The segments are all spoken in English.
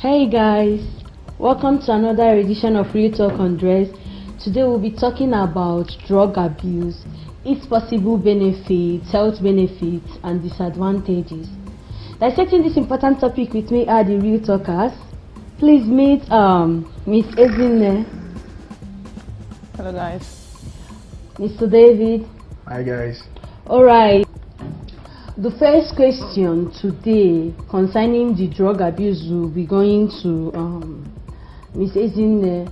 Hey guys, welcome to another edition of RealTalk Undressed. Today we'll be talking about drug abuse, its possible benefits, health benefits and disadvantages. Dissecting this important topic with me are the Real Talkers. Please meet Miss Ezine. Hello guys. Mr. David. Hi guys. Alright. The first question today concerning the drug abuse will be going to Ms. Ezine.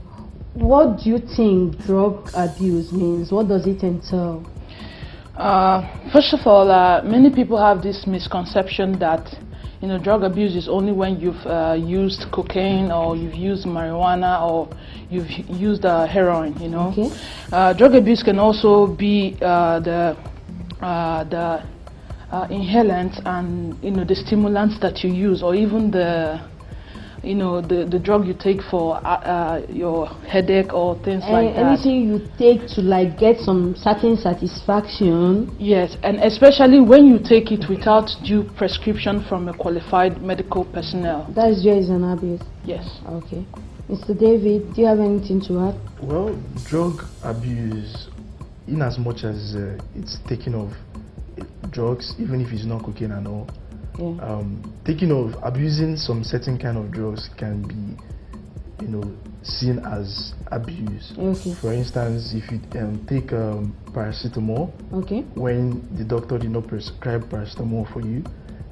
What do you think drug abuse means? What does it entail? First of all, many people have this misconception that drug abuse is only when you've used cocaine or you've used marijuana or you've used heroin. Okay. Drug abuse can also be the inhalants and the stimulants that you use, or even the drug you take for your headache or things like that. Anything you take to get some certain satisfaction. Yes, and especially when you take it without due prescription from a qualified medical personnel. That is just an abuse. Yes. Okay. Mr. David, do you have anything to add? Well, drug abuse, in as much as it's taking of drugs, even if it's not cocaine and all, taking of abusing some certain kind of drugs can be seen as abuse. Okay. For instance, if you take paracetamol, okay, when the doctor did not prescribe paracetamol for you,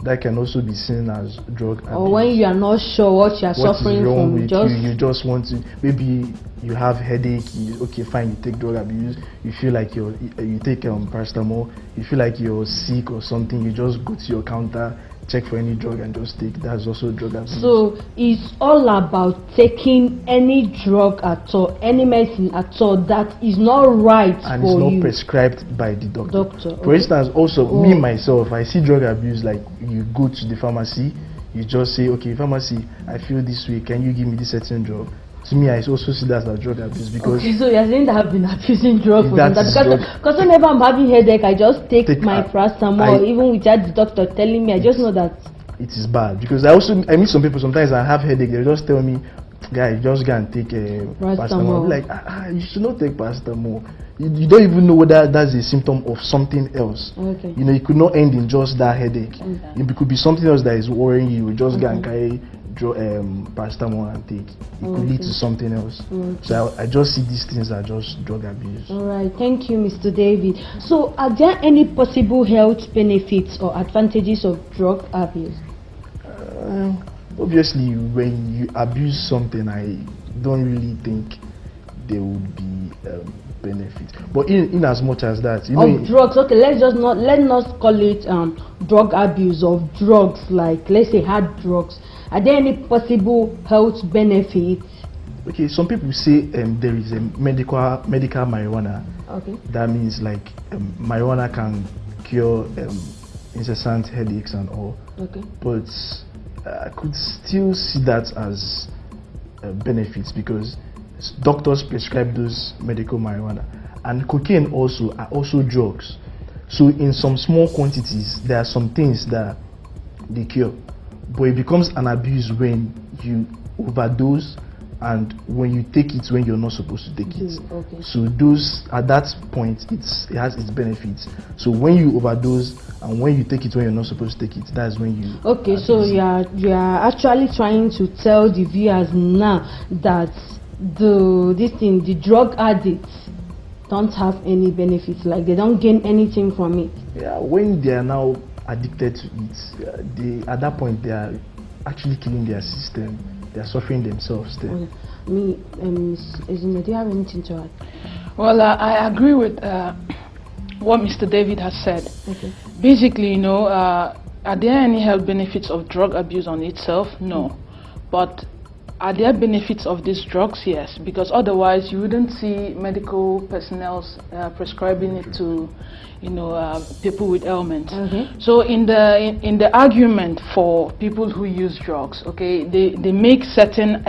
that can also be seen as drug abuse. Or when you are not sure what you are suffering from, with you just want to, maybe you have headache, okay fine, you take drug abuse, you feel like you take paracetamol, you feel like you're sick or something, you just go to your counter, check for any drug and just take. That's also drug abuse. So it's all about taking any drug at all, any medicine at all that is not right and for it's not you. prescribed by the doctor. For okay. instance, also me myself, I see drug abuse like you go to the pharmacy, you just say, okay, pharmacy, I feel this way, can you give me this certain drug? To me, I also see that as drug abuse because. Okay, so you're saying that I've been abusing drugs for that because whenever I'm having headache, I just take my paracetamol, even without the doctor telling me. I just know that it is bad because I meet some people sometimes I have headache. They just tell me, guy, just go and take paracetamol. I'm like, you should not take paracetamol. You don't even know whether that's a symptom of something else. Okay. It could not end in just that headache. Okay. It could be something else that is worrying you. Just go and carry paracetamol and take. It could lead to something else. So I just see these things as just drug abuse. All right, thank you, Mr. David. So are there any possible health benefits or advantages of drug abuse? Obviously, when you abuse something, I don't really think there would be benefits. But in as much as that, of drugs, okay, let's not call it drug abuse of drugs, like let's say hard drugs. Are there any possible health benefits? Okay, some people say there is a medical marijuana. Okay. That means like marijuana can cure incessant headaches and all. Okay. But I could still see that as benefits because doctors prescribe those medical marijuana, and cocaine also are also drugs. So in some small quantities, there are some things that they cure, but it becomes an abuse when you overdose and when you take it when you're not supposed to take it. Okay. So those, at that point, it has its benefits. So when you overdose and when you take it when you're not supposed to take it, that's when you. Okay, so you are actually trying to tell the viewers now that the drug addicts don't have any benefits, like they don't gain anything from it. Yeah, when they are now addicted to it, at that point they are actually killing their system. They are suffering themselves there. Okay. Ms. Ezine, do you have anything to add? Well, I agree with what Mr. David has said. Okay. Basically, are there any health benefits of drug abuse on itself? No. But are there benefits of these drugs? Yes, because otherwise you wouldn't see medical personnel prescribing it to, people with ailments. So in the argument for people who use drugs, okay, they make certain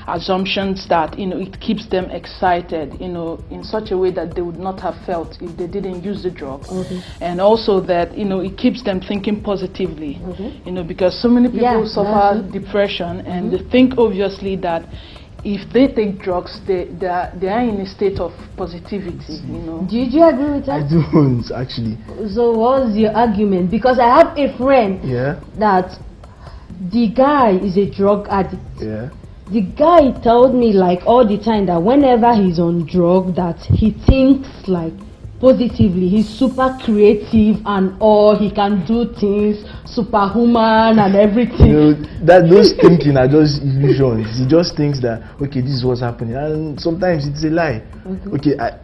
assumptions that it keeps them excited, in such a way that they would not have felt if they didn't use the drug, and also that it keeps them thinking positively, because so many people suffer depression, and they think obviously that if they take drugs, they are in a state of positivity, Do you agree with that? I don't actually. So what's your argument? Because I have a friend that the guy is a drug addict. The guy told me like all the time that whenever he's on drug that he thinks like positively, he's super creative and all, he can do things superhuman and everything. That those thinking are just illusions. He just thinks that okay, this is what's happening, and sometimes it's a lie.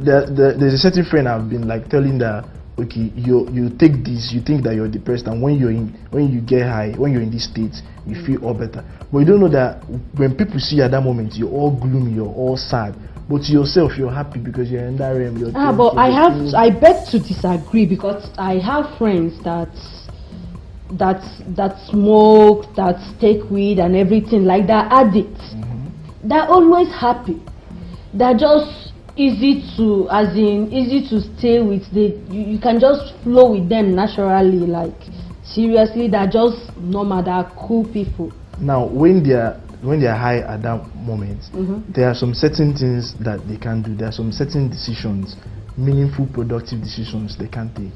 There's a certain friend I've been like telling that okay, you take this, you think that you're depressed, and when you get high, when you're in this state, you feel all better. But you don't know that when people see you at that moment, you're all gloomy, you're all sad. But to yourself, you're happy because you're in that realm. But I beg to disagree, because I have friends that smoke, that take weed and everything, like they're addicts. They're always happy. They're just easy to stay with. You can just flow with them naturally. Like seriously, they're just normal. They're cool people. Now, when they're high at that moment, there are some certain things that they can do. There are some certain decisions, meaningful, productive decisions they can't take.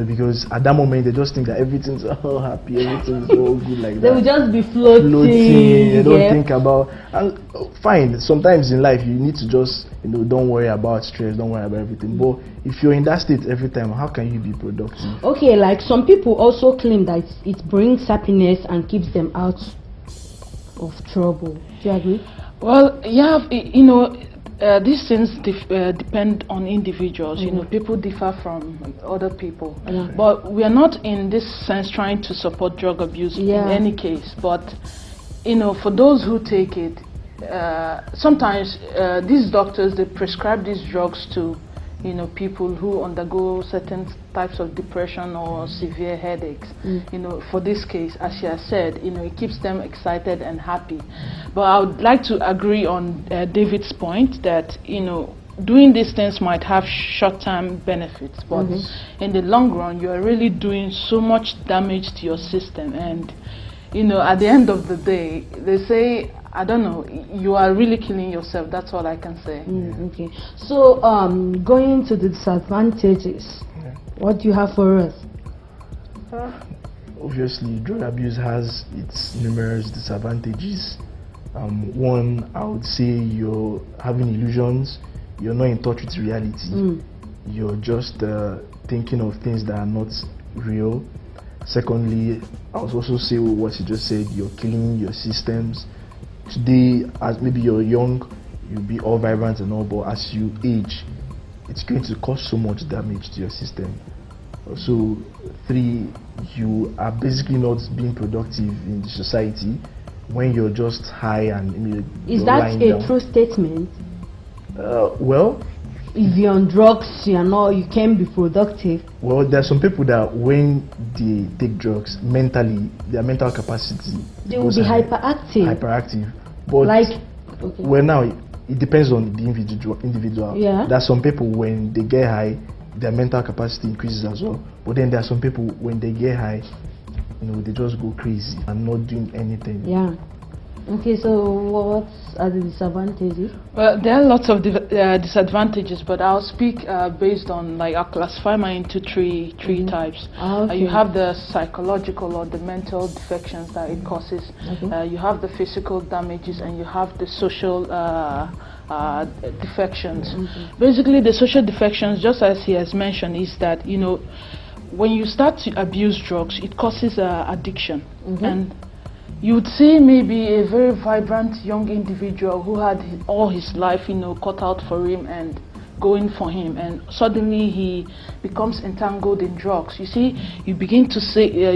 Because at that moment they just think that everything's all happy, everything's all good like that. They will just be floating. They don't think about. And fine, sometimes in life you need to just don't worry about stress, don't worry about everything. But if you're in that state every time, how can you be productive? Okay, like some people also claim that it brings happiness and keeps them out of trouble. Do you agree? Well, yeah, these things depend on individuals. People differ from other people. But we are not in this sense trying to support drug abuse in any case. But for those who take it, sometimes these doctors, they prescribe these drugs to people who undergo certain types of depression or severe headaches. For this case, as she has said, it keeps them excited and happy. But I would like to agree on David's point that doing these things might have short-term benefits, but in the long run, you are really doing so much damage to your system. And at the end of the day, they say, I don't know, you are really killing yourself. That's all I can say. Okay. So, going to the disadvantages, what do you have for us? Obviously, drug abuse has its numerous disadvantages. One, I would say you're having illusions. You're not in touch with reality. You're just thinking of things that are not real. Secondly, I would also say what you just said, you're killing your systems. Today, as maybe you're young, you'll be all vibrant and all, but as you age, it's going to cause so much damage to your system. So, 3, you are basically not being productive in the society when you're just high and is that a true statement? Well, if you're on drugs, you can't be productive. Well, there are some people that when they take drugs, mentally, their mental capacity, they will be hyperactive. But well, now it depends on the individual. There are some people when they get high, their mental capacity increases as well. But then there are some people when they get high, they just go crazy and not doing anything. Okay, so what are the disadvantages? Well, there are lots of disadvantages, but I'll speak based on, I'll classify mine into three types. You have the psychological or the mental defections that it causes. You have the physical damages, and you have the social defections. Basically, the social defections, just as he has mentioned, is that, when you start to abuse drugs, it causes addiction. And you would see maybe a very vibrant young individual who had all his life, cut out for him and going for him, and suddenly he becomes entangled in drugs. You see, you begin to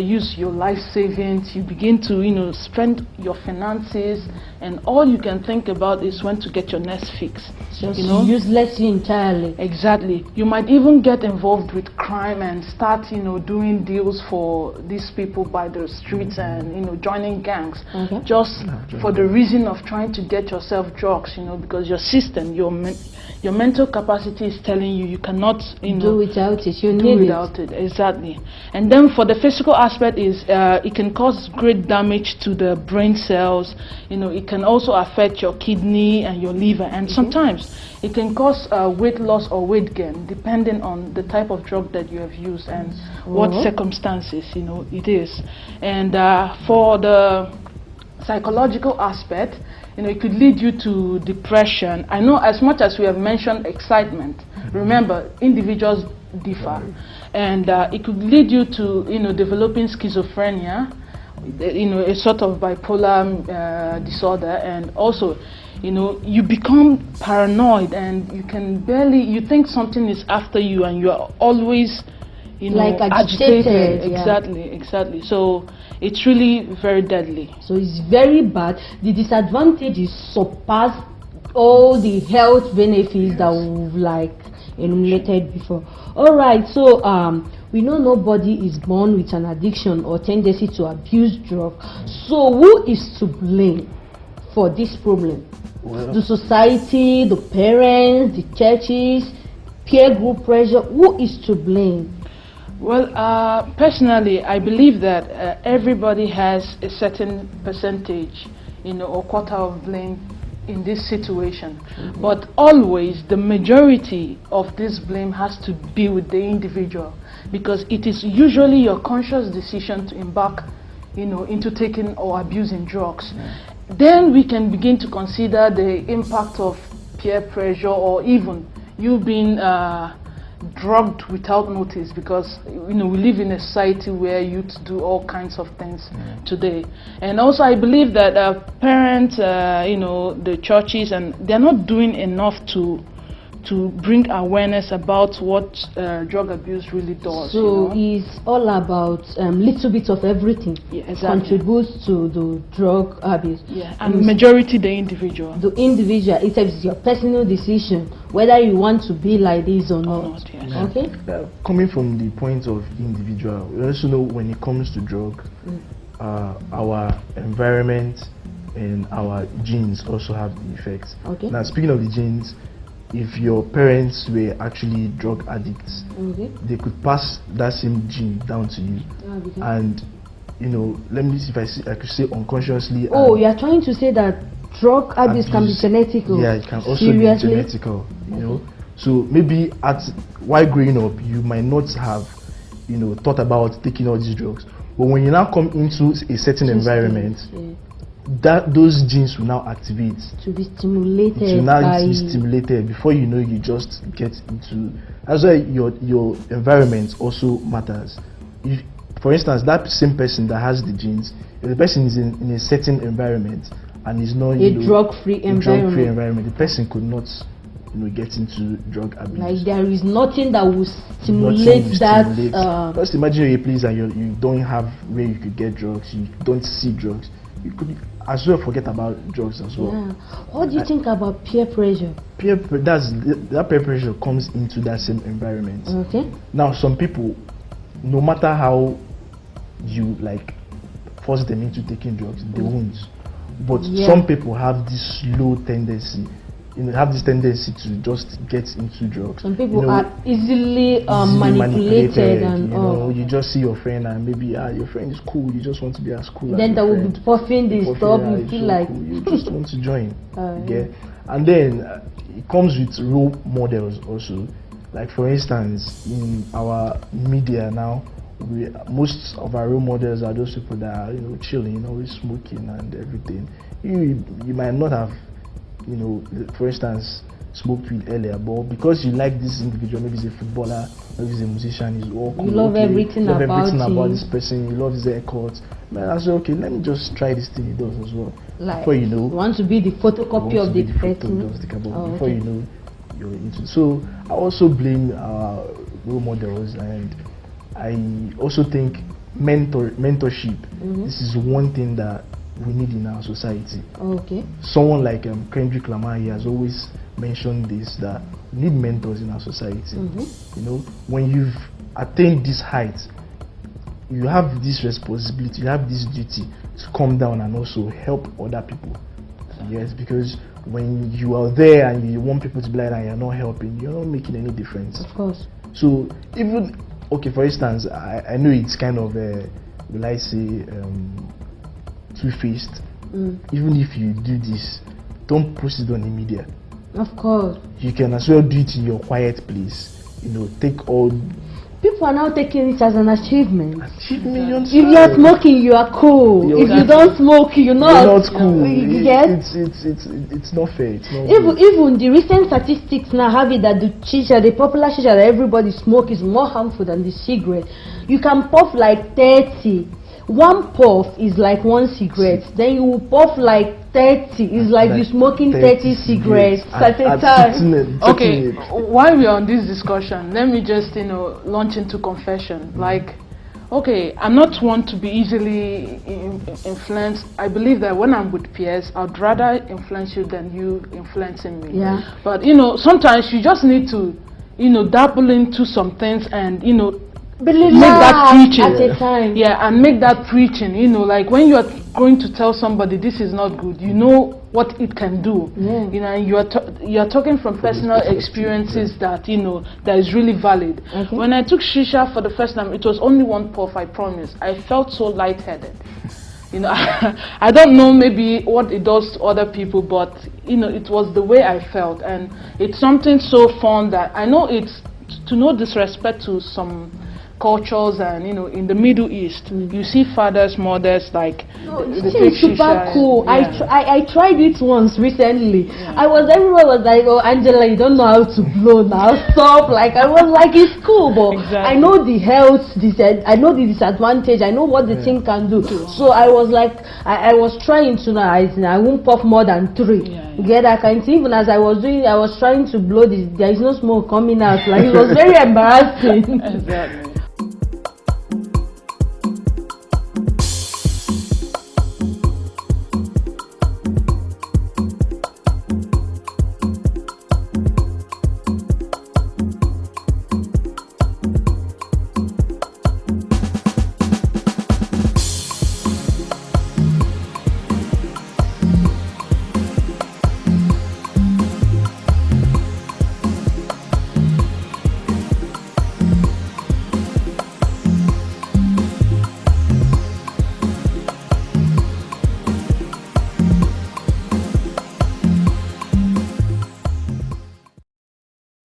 use your life savings, you begin to, spend your finances, and all you can think about is when to get your next fix. Just You know, useless entirely. exactly. You might even get involved with crime and start, doing deals for these people by the streets and, joining gangs, Okay. just for the reason of trying to get yourself drugs, because your system, your mental capacity is telling you cannot, Do without it. You do need without it. Exactly. And then for the physical aspect is it can cause great damage to the brain cells. It can also affect your kidney and your liver, and sometimes it can cause weight loss or weight gain depending on the type of drug that you have used and what circumstances it is. And for the psychological aspect, it could lead you to depression. I know, as much as we have mentioned excitement, remember, individuals differ, and it could lead you to developing schizophrenia, a sort of bipolar disorder, and also you become paranoid, and you think something is after you, and you are always like agitated. Exactly. So it's really very deadly. So it's very bad. The disadvantages surpass all the health benefits that we've enumerated before. All right, so we know nobody is born with an addiction or tendency to abuse drugs. So who is to blame for this problem? Well, The society, the parents, the churches, peer group pressure. Who is to blame? Well, personally, I believe that everybody has a certain percentage, or quota of blame in this situation. But always, the majority of this blame has to be with the individual, because it is usually your conscious decision to embark, into taking or abusing drugs. Then we can begin to consider the impact of peer pressure, or even you being drugged without notice, because we live in a society where youth do all kinds of things today. And also I believe that parents, the churches, and they're not doing enough to bring awareness about what drug abuse really does. So it's all about little bit of everything. Yeah, exactly. Contributes to the drug abuse. Yeah, and majority the individual. The individual, it is your personal decision whether you want to be like this or not. Yes. Okay. coming from the point of individual, we also know when it comes to drug, our environment and our genes also have effects. Okay. Now, speaking of the genes, if your parents were actually drug addicts, Okay. they could pass that same gene down to you. Okay. And let me see if I could say unconsciously. Oh, and you are trying to say that drug abuse can be abuse- genetical? Yeah, it can also Seriously? be genetical. So maybe while growing up, you might not have thought about taking all these drugs, but when you now come into a certain environment, those genes will now activate. To be stimulated. It will now by be stimulated. Before you know, you just get into. That's why your environment also matters. For instance, that same person that has the genes, if the person is in a certain environment and is not a drug-free environment, the person could not get into drug abuse. Like there is nothing that will stimulate that. Just imagine you're a place and you don't have where you could get drugs, you don't see drugs. You could as well forget about drugs as well. Yeah. What do you think about peer pressure? That peer pressure comes into that same environment. Okay. Now, some people, no matter how you force them into taking drugs, they won't. But some people have this low tendency, have this tendency to just get into drugs. Some people are easily manipulated and you just see your friend and maybe your friend is cool, you just want to be as cool then as they your will friend. be puffing this stuff, you feel so like cool. You just want to join. And then it comes with role models also. Like for instance, in our media now, most of our role models are those people that are chilling, always smoking and everything. You might not have for instance, smoked weed earlier, but because you like this individual, maybe he's a footballer, maybe he's a musician, he's all cool. You love everything about this person, you love his haircut. Man, I say, okay, let me just try this thing he does as well. Like, before you know, you want to be the photocopy of the person. Before you know, you're into. So I also blame role models, and I also think mentorship. This is one thing that we need in our society. Okay. Someone like Kendrick Lamar, he has always mentioned this, that we need mentors in our society. You know, when you've attained this height, you have this responsibility, you have this duty to come down and also help other people. Yes, because when you are there and you want people to be like that and you're not helping, you're not making any difference. Of course. So even, okay, for instance, I know it's kind of will I say two-faced. Even if you do this, don't post it on the media. Of course. You can as well do it in your quiet place. You know, take all. People are now taking it as an achievement. Achievement. If you are smoking, you are cool. If you don't smoke, you're not cool. Yes. It's not fair. It's not even the recent statistics now have it that the shisha, the popular shisha that everybody smoke, is more harmful than the cigarette. You can puff like 30. One puff is like one cigarette. Then you will puff like 30. It's like you're smoking 30 cigarettes at a time. Okay, while we're on this discussion, let me just, launch into confession. Like, okay, I'm not one to be easily influenced. I believe that when I'm with peers, I'd rather influence you than you influencing me. Yeah. But, sometimes you just need to, dabble into some things and, make that preaching at a time. Yeah, and make that preaching, like when you are going to tell somebody this is not good, you know what it can do. And you are talking from personal experiences that that is really valid. Okay. When I took shisha for the first time, it was only one puff, I promise. I felt so lightheaded. I don't know maybe what it does to other people, but it was the way I felt, and it's something so fun that I know it's to no disrespect to some cultures, and in the Middle East, you see fathers, mothers, like it's super cool. Yeah. I tried it once recently. Everyone was like, oh, Angela, you don't know how to blow now, stop. Like, I was like, it's cool, but I know the health, I know the disadvantage, I know what the thing can do. So I was like, I was trying to know, I won't puff more than 3. Get that kind of thing. Even as I was doing, I was trying to blow this, there is no smoke coming out. Like, it was very embarrassing. Exactly.